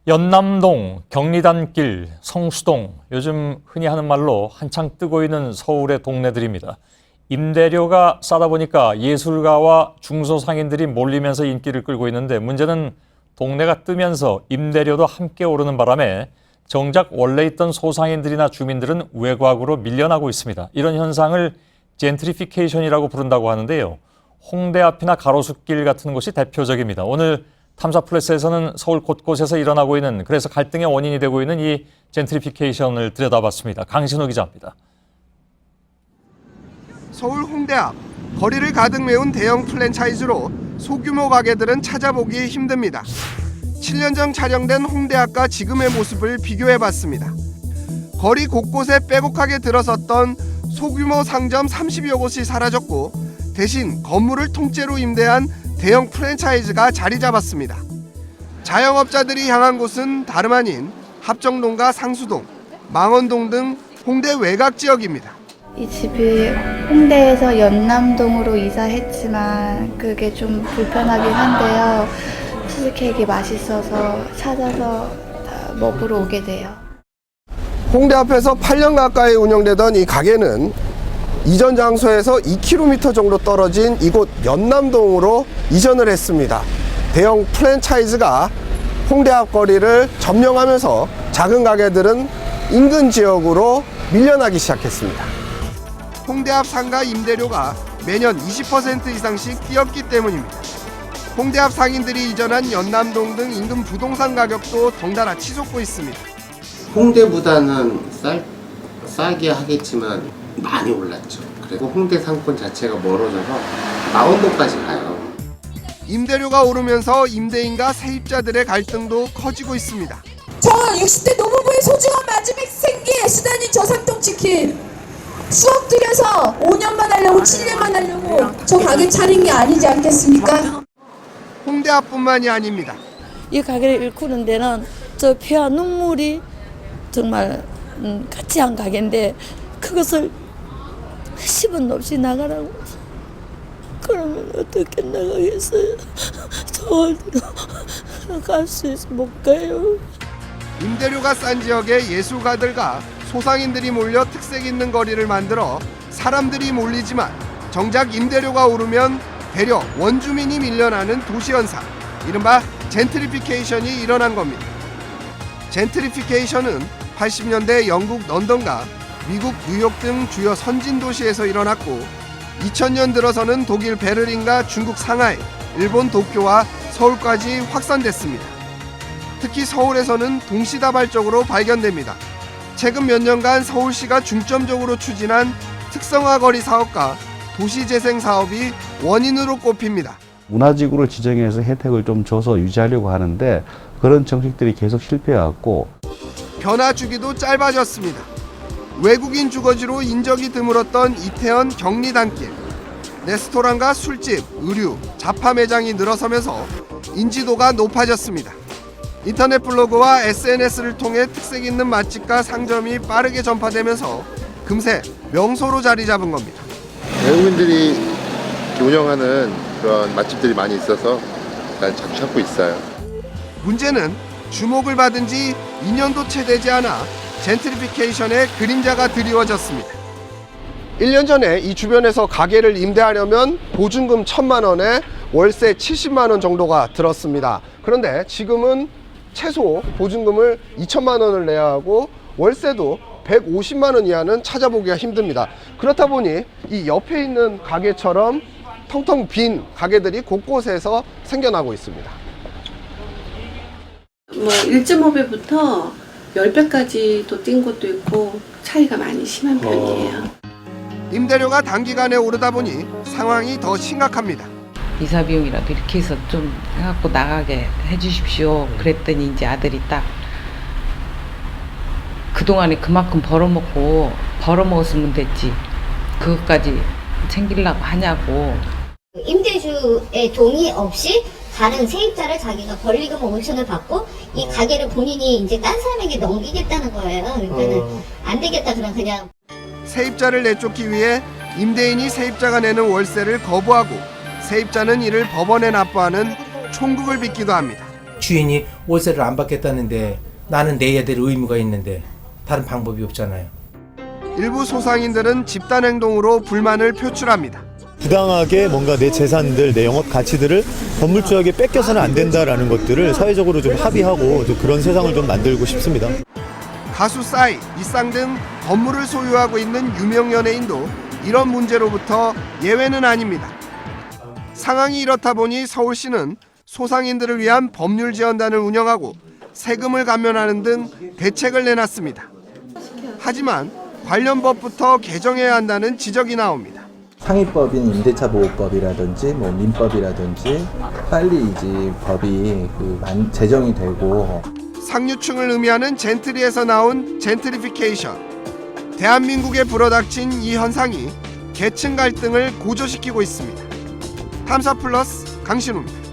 연남동, 경리단길, 성수동, 요즘 흔히 하는 말로 한창 뜨고 있는 서울의 동네들입니다. 임대료가 싸다 보니까 예술가와 중소상인들이 몰리면서 인기를 끌고 있는데 문제는 동네가 뜨면서 임대료도 함께 오르는 바람에 정작 원래 있던 소상인들이나 주민들은 외곽으로 밀려나고 있습니다. 이런 현상을 젠트리피케이션이라고 부른다고 하는데요. 홍대 앞이나 가로수길 같은 곳이 대표적입니다. 오늘 탐사플러스에서는 서울 곳곳에서 일어나고 있는, 그래서 갈등의 원인이 되고 있는 이 젠트리피케이션을 들여다봤습니다. 강신호 기자입니다. 서울 홍대 앞, 거리를 가득 메운 대형 프랜차이즈로 소규모 가게들은 찾아보기 힘듭니다. 7년 전 촬영된 홍대 앞과 지금의 모습을 비교해봤습니다. 거리 곳곳에 빼곡하게 들어섰던 소규모 상점 30여 곳이 사라졌고 대신 건물을 통째로 임대한 대형 프랜차이즈가 자리 잡았습니다. 자영업자들이 향한 곳은 다름 아닌 합정동과 상수동, 망원동 등 홍대 외곽 지역입니다. 이 집이 홍대에서 연남동으로 이사했지만 그게 좀 불편하긴 한데요. 치즈케이크 맛있어서 찾아서 먹으러 오게 돼요. 홍대 앞에서 8년 가까이 운영되던 이 가게는 이전 장소에서 2km 정도 떨어진 이곳 연남동으로 이전을 했습니다. 대형 프랜차이즈가 홍대 앞 거리를 점령하면서 작은 가게들은 인근 지역으로 밀려나기 시작했습니다. 홍대 앞 상가 임대료가 매년 20% 이상씩 뛰었기 때문입니다. 홍대 앞 상인들이 이전한 연남동 등 인근 부동산 가격도 덩달아 치솟고 있습니다. 홍대보다는 싸게 하겠지만 많이 올랐죠. 그리고 홍대 상권 자체가 멀어져서 망원동까지 가요. 임대료가 오르면서 임대인과 세입자들의 갈등도 커지고 있습니다. 저 60대 노부부의 소중한 마지막 생계에 수단인 저삼동 치킨 수억 들여서 5년만 하려고 7년만 하려고 저 가게 차린 게 아니지 않겠습니까? 홍대 앞뿐만이 아닙니다. 이 가게를 일구는 데는 저 피와 눈물이 정말 같이 한 가게인데 그것을 10원 없이 나가라고. 그러면 어떻게 나가겠어요? 서울로 갈 수 있어 못 가요. 임대료가 싼 지역의 예술가들과 소상인들이 몰려 특색 있는 거리를 만들어 사람들이 몰리지만 정작 임대료가 오르면 대려 원주민이 밀려나는 도시 현상, 이른바 젠트리피케이션이 일어난 겁니다. 젠트리피케이션은 80년대 영국 런던과 미국 뉴욕 등 주요 선진 도시에서 일어났고 2000년 들어서는 독일 베를린과 중국 상하이, 일본 도쿄와 서울까지 확산됐습니다. 특히 서울에서는 동시다발적으로 발견됩니다. 최근 몇 년간 서울시가 중점적으로 추진한 특성화 거리 사업과 도시재생 사업이 원인으로 꼽힙니다. 문화지구를 지정해서 혜택을 좀 줘서 유지하려고 하는데 그런 정책들이 계속 실패해왔고 변화 주기도 짧아졌습니다. 외국인 주거지로 인적이 드물었던 이태원 경리단길, 레스토랑과 술집, 의류, 잡화 매장이 늘어서면서 인지도가 높아졌습니다. 인터넷 블로그와 SNS를 통해 특색 있는 맛집과 상점이 빠르게 전파되면서 금세 명소로 자리 잡은 겁니다. 외국인들이 운영하는 그런 맛집들이 많이 있어서 일단 자주 찾고 있어요. 문제는 주목을 받은 지 2년도 채 되지 않아 젠트리피케이션의 그림자가 드리워졌습니다. 1년 전에 이 주변에서 가게를 임대하려면 보증금 1,000만 원에 월세 70만 원 정도가 들었습니다. 그런데 지금은 최소 보증금을 2천만 원을 내야 하고 월세도 150만 원 이하는 찾아보기가 힘듭니다. 그렇다 보니 이 옆에 있는 가게처럼 텅텅 빈 가게들이 곳곳에서 생겨나고 있습니다. 1.5배부터 10배까지도 뛴 것도 있고 차이가 많이 심한 편이에요. 임대료가 단기간에 오르다 보니 상황이 더 심각합니다. 이사 비용이라도 이렇게 해서 좀 해갖고 나가게 해주십시오. 그랬더니 이제 아들이 딱 그동안에 그만큼 벌어먹었으면 됐지. 그것까지 챙기려고 하냐고. 임대주의 동의 없이 다른 세입자를 자기가 권리금 5천을 받고 이 가게를 본인이 이제 딴 사람에게 넘기겠다는 거예요. 그러니까는 안 되겠다 그냥. 세입자를 내쫓기 위해 임대인이 세입자가 내는 월세를 거부하고 세입자는 이를 법원에 납부하는 총극을 빚기도 합니다. 주인이 월세를 안 받겠다는데 나는 내야 될 의무가 있는데 다른 방법이 없잖아요. 일부 소상인들은 집단 행동으로 불만을 표출합니다. 부당하게 뭔가 내 재산들, 내 영업 가치들을 건물주에게 뺏겨서는 안 된다라는 것들을 사회적으로 좀 합의하고 좀 그런 세상을 좀 만들고 싶습니다. 가수 싸이, 이쌍 등 건물을 소유하고 있는 유명 연예인도 이런 문제로부터 예외는 아닙니다. 상황이 이렇다 보니 서울시는 소상인들을 위한 법률 지원단을 운영하고 세금을 감면하는 등 대책을 내놨습니다. 하지만 관련 법부터 개정해야 한다는 지적이 나옵니다. 상위법인 임대차 보호법이라든지 민법이라든지 빨리 이 법이 제정이 되고 상류층을 의미하는 젠트리에서 나온 젠트리피케이션. 대한민국에 불어닥친 이 현상이 계층 갈등을 고조시키고 있습니다. 탐사 플러스 강신우입니다.